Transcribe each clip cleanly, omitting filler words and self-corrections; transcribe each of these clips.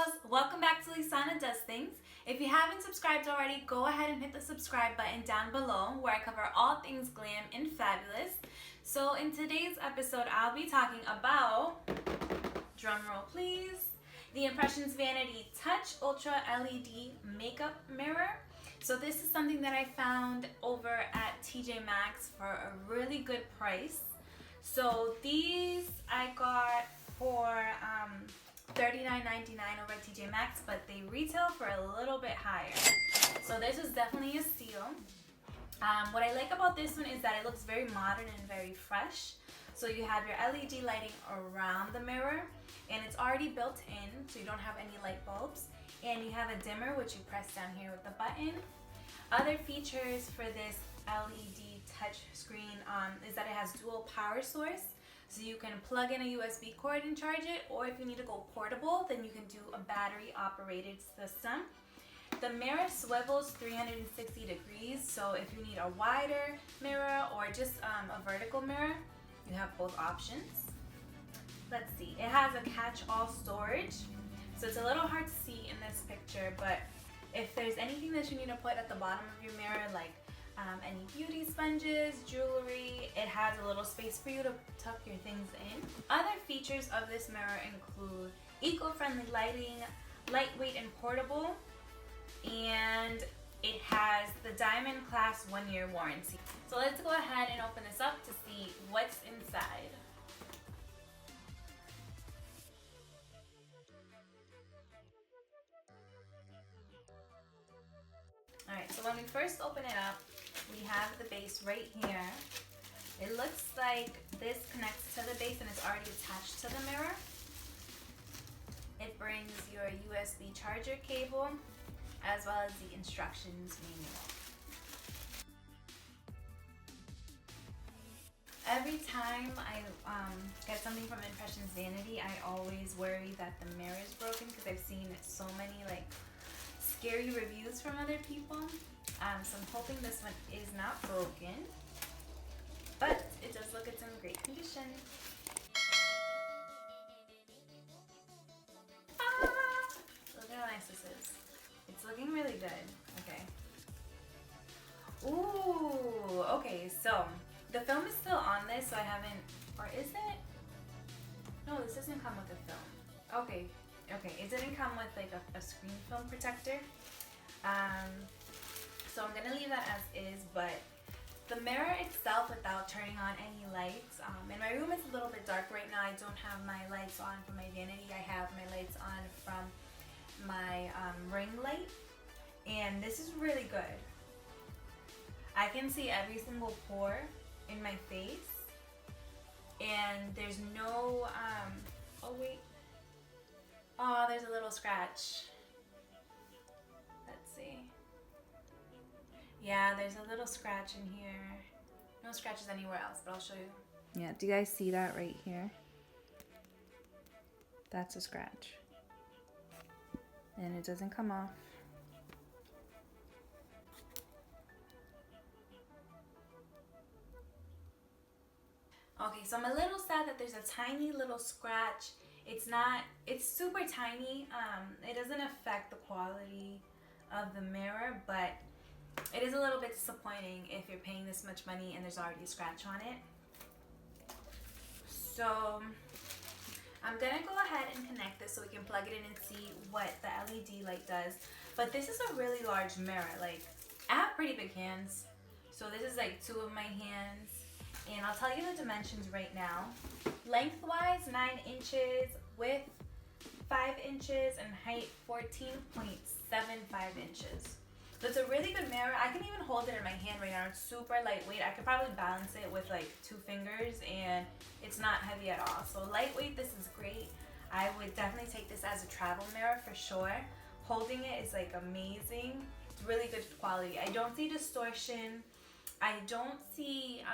girls, welcome back to Lisanna Does Things. If you haven't subscribed already, go ahead and hit the subscribe button down below where I cover all things glam and fabulous. So in today's episode, I'll be talking about, drumroll please, the Impressions Vanity Touch Ultra LED Makeup Mirror. So this is something that I found over at TJ Maxx for a really good price. So these I got for $39.99 over at TJ Maxx, but they retail for a little bit higher. So this is definitely a steal. What I like about this one is that it looks very modern and very fresh. So you have your LED lighting around the mirror, and it's already built in, so you don't have any light bulbs. And you have a dimmer, which you press down here with the button. Other features for this LED touch screen is that it has dual power source. So you can plug in a USB cord and charge it, or if you need to go portable, then you can do a battery operated system. The mirror swivels 360 degrees, so if you need a wider mirror or just a vertical mirror, you have both options. Let's see, it has a catch-all storage, so it's a little hard to see in this picture, but if there's anything that you need to put at the bottom of your mirror, like any beauty sponges, jewelry, it has a little space for you to tuck your things in. Other features of this mirror include eco-friendly lighting, lightweight and portable, and it has the Diamond Class 1-year warranty. So let's go ahead and open this up to see what's inside. Alright, so when we first open it up, we have the base right here. It looks like this connects to the base and it's already attached to the mirror. It brings your USB charger cable as well as the instructions manual. Every time I get something from Impressions Vanity, I always worry that the mirror is broken because I've seen so many scary reviews from other people. So I'm hoping this one is not broken, but it does look it's in great condition. Look how nice this is. It's looking really good. Okay. Ooh, okay, so the film is still on this, so I haven't, or is it? No, this doesn't come with a film. Okay, it didn't come with a screen film protector. So I'm gonna leave that as is, but the mirror itself, without turning on any lights, and my room is a little bit dark right now. I don't have my lights on from my vanity. I have my lights on from my ring light, and this is really good. I can see every single pore in my face, and there's no, oh wait, oh, there's a little scratch. Let's see. Yeah, there's a little scratch in here. No scratches anywhere else, but I'll show you. Yeah, do you guys see that right here? That's a scratch. And it doesn't come off. Okay, so I'm a little sad that there's a tiny little scratch. It's super tiny. It doesn't affect the quality of the mirror, but it is a little bit disappointing if you're paying this much money and there's already a scratch on it. So I'm gonna go ahead and connect this so we can plug it in and see what the LED light does. But this is a really large mirror. I have pretty big hands, so this is 2 of my hands. And I'll tell you the dimensions right now. Lengthwise 9 inches, width 5 inches, and height 14.75 inches. So it's a really good mirror. I can even hold it in my hand right now. It's super lightweight. I could probably balance it with 2 fingers, and it's not heavy at all. So lightweight, this is great. I would definitely take this as a travel mirror for sure. Holding it is amazing. It's really good quality. I don't see distortion. I don't see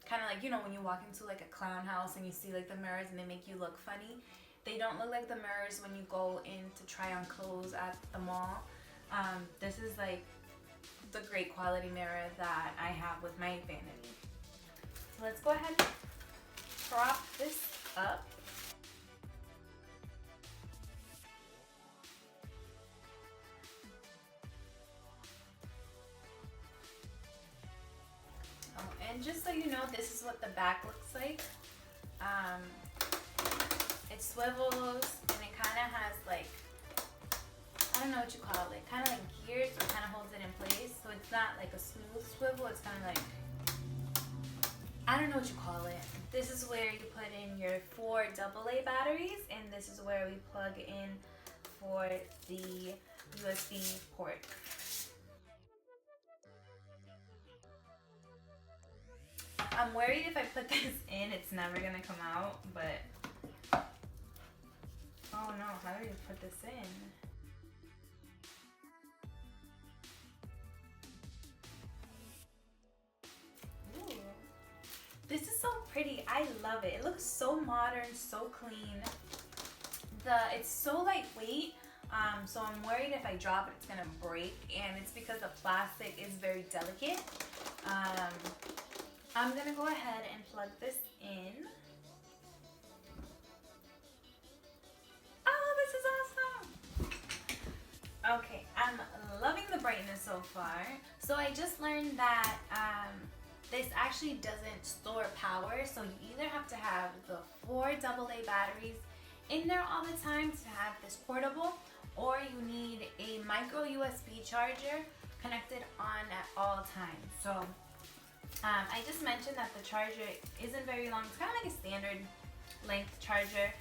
kind of when you walk into a clown house and you see the mirrors and they make you look funny. They don't look like the mirrors when you go in to try on clothes at the mall. This is the great quality mirror that I have with my Vanity. So let's go ahead and prop this up. And just so you know, this is what the back looks like. It swivels and it kind of has like, I don't know what you call it, kind of like gears that kind of holds it in place. So it's not like a smooth swivel, it's kind of like, I don't know what you call it. This is where you put in your 4 AA batteries, and this is where we plug in for the USB port. I'm worried if I put this in, it's never gonna come out, but oh no, how do you put this in? Ooh. This is so pretty. I love it. It looks so modern, so clean. It's so lightweight, so I'm worried if I drop it, it's gonna break, and it's because the plastic is very delicate. I'm gonna go ahead and plug this in. Oh, this is awesome! Okay, I'm loving the brightness so far. So I just learned that this actually doesn't store power, so you either have to have the 4 AA batteries in there all the time to have this portable, or you need a micro USB charger connected on at all times. So I just mentioned that the charger isn't very long. It's kind of like a standard length charger.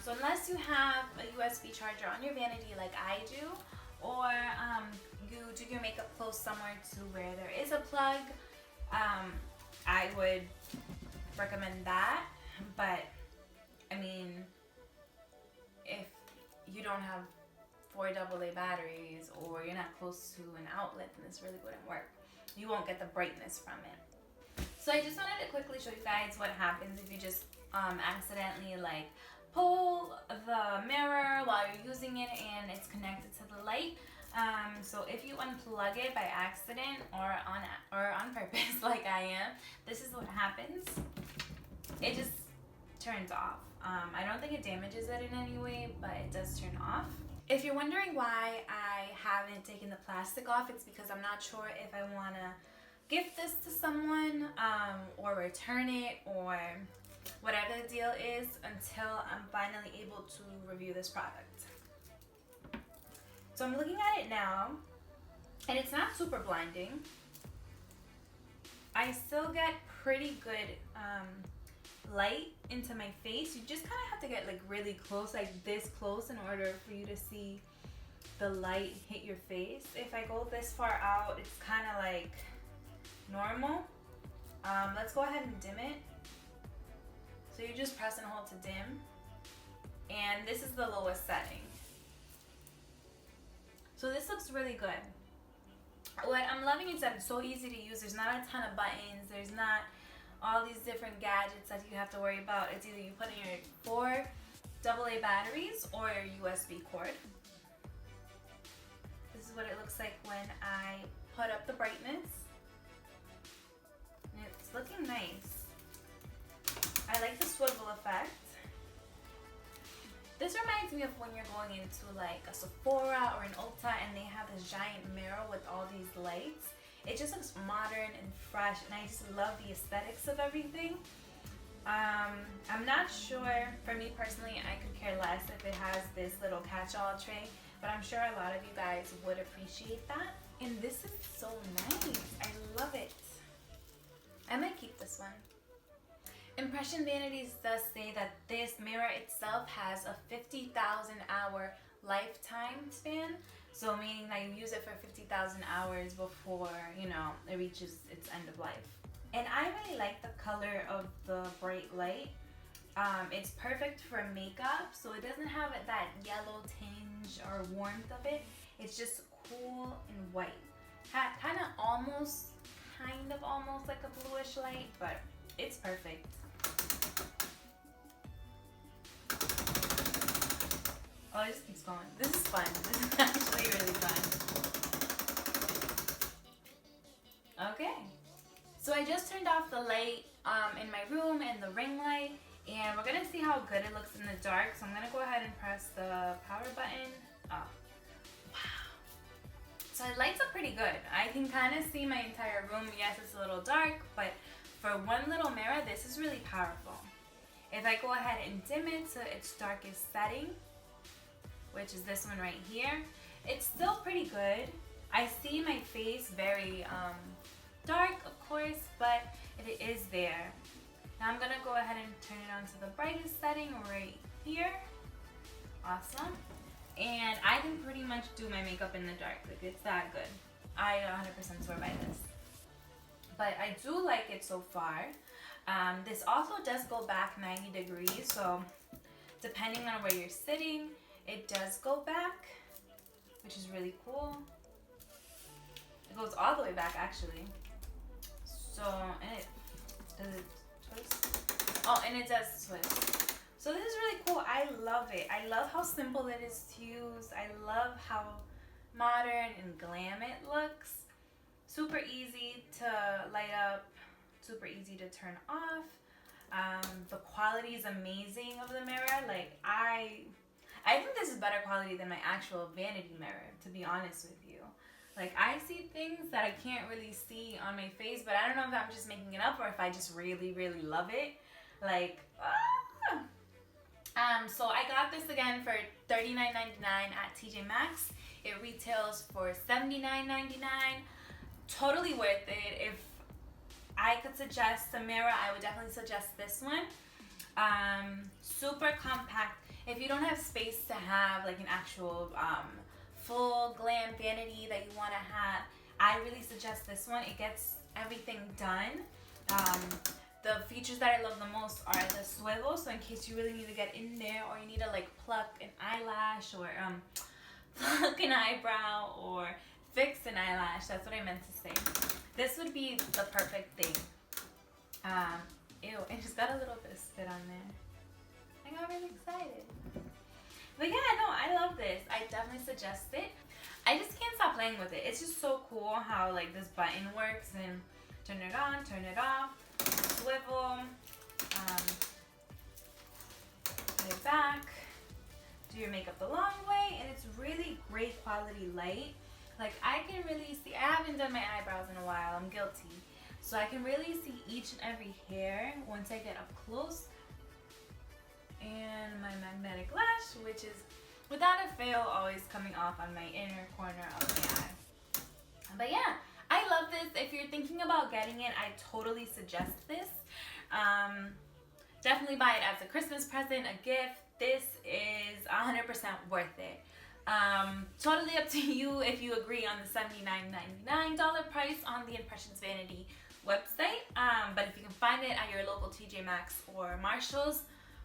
So unless you have a USB charger on your Vanity like I do, or you do your makeup close somewhere to where there is a plug, I would recommend that. But I mean, if you don't have 4 AA batteries, or you're not close to an outlet, then this really wouldn't work. You won't get the brightness from it. So I just wanted to quickly show you guys what happens if you just accidentally like pull the mirror while you're using it and it's connected to the light. So if you unplug it by accident or on purpose like I am, this is what happens. It just turns off. I don't think it damages it in any way, but it does turn off. If you're wondering why I haven't taken the plastic off, it's because I'm not sure if I want to gift this to someone or return it or whatever the deal is until I'm finally able to review this product. So I'm looking at it now, and it's not super blinding. I still get pretty good light into my face. You just kind of have to get like really close, like this close, in order for you to see the light hit your face. If I go this far out, it's kind of like normal. Let's go ahead and dim it. So you just press and hold to dim, and this is the lowest setting. So this looks really good. What I'm loving is that it's so easy to use. There's not a ton of buttons. There's not all these different gadgets that you have to worry about. It's either you put in your 4 AA batteries or your USB cord. This is what it looks like when I put up the brightness. And it's looking nice. I like the swivel effect. This reminds me of when you're going into like a Sephora or an Ulta and they have this giant mirror with all these lights. It just looks modern and fresh, and I just love the aesthetics of everything. I'm not sure, for me personally, I could care less if it has this little catch-all tray, but I'm sure a lot of you guys would appreciate that. And this is so nice. I love it. I might keep this one. Impression Vanities does say that this mirror itself has a 50,000 hour lifetime span. So meaning that you use it for 50,000 hours before, you know, it reaches its end of life. And I really like the color of the bright light. It's perfect for makeup, so it doesn't have that yellow tinge or warmth of it. It's just cool and white. Kind of almost like a bluish light, but it's perfect. Oh, it just keeps going. This is fun. This is actually really fun. Okay. So I just turned off the light in my room and the ring light, and we're going to see how good it looks in the dark. So I'm going to go ahead and press the power button. Oh, wow. So it lights up pretty good. I can kind of see my entire room. Yes, it's a little dark, but For one little mirror, this is really powerful. If I go ahead and dim it to its darkest setting, which is this one right here, it's still pretty good. I see my face very dark, of course, but it is there. Now I'm gonna go ahead and turn it on to the brightest setting right here. Awesome. And I can pretty much do my makeup in the dark. Like, it's that good. I 100% swear by this. But I do like it so far. This also does go back 90 degrees, so depending on where you're sitting, it does go back, which is really cool. It goes all the way back, actually. So, and it does it twist? Oh, and it does twist. So this is really cool. I love it. I love how simple it is to use. I love how modern and glam it looks. Super easy to light up, super easy to turn off. The quality is amazing of the mirror. Like, I think this is better quality than my actual Vanity mirror, to be honest with you. Like, I see things that I can't really see on my face, but I don't know if I'm just making it up or if I just really, really love it. Like, so I got this again for $39.99 at TJ Maxx. It retails for $79.99. Totally worth it. If I could suggest a mirror, I would definitely suggest this one. Super compact. If you don't have space to have like an actual full glam vanity that you want to have, I really suggest this one. It gets everything done. The features that I love the most are the swivel, so in case you really need to get in there, or you need to like pluck an eyelash, or pluck an eyebrow, or fix an eyelash. That's what I meant to say. This would be the perfect thing. Ew, it just got a little bit of spit on there. I got really excited. But yeah, no, I love this. I definitely suggest it. I just can't stop playing with it. It's just so cool how like this button works, and turn it on, turn it off, swivel, put it back, do your makeup the long way, and it's really great quality light. Like, I can really see, I haven't done my eyebrows in a while, I'm guilty. So I can really see each and every hair once I get up close. And my magnetic lash, which is without a fail always coming off on my inner corner of my eye. But yeah, I love this. If you're thinking about getting it, I totally suggest this. Definitely buy it as a Christmas present, a gift. This is 100% worth it. Totally up to you if you agree on the $79.99 price on the Impressions Vanity website. But if you can find it at your local TJ Maxx or Marshall's,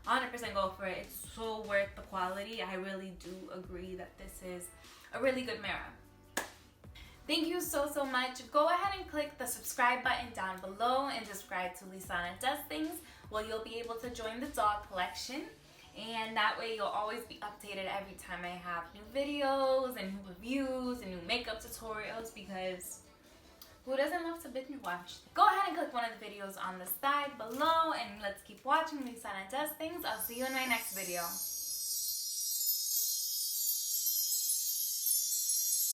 100% go for it. It's so worth the quality. I really do agree that this is a really good mirror. Thank you so much. Go ahead and click the subscribe button down below and subscribe to Lisanna Does Things. Well, you'll be able to join the doll collection, and that way you'll always be updated every time I have new videos and new reviews and new makeup tutorials, because who doesn't love to binge watch? Go ahead and click one of the videos on the side below, and let's keep watching Lisanna Does Things. I'll see you in my next video.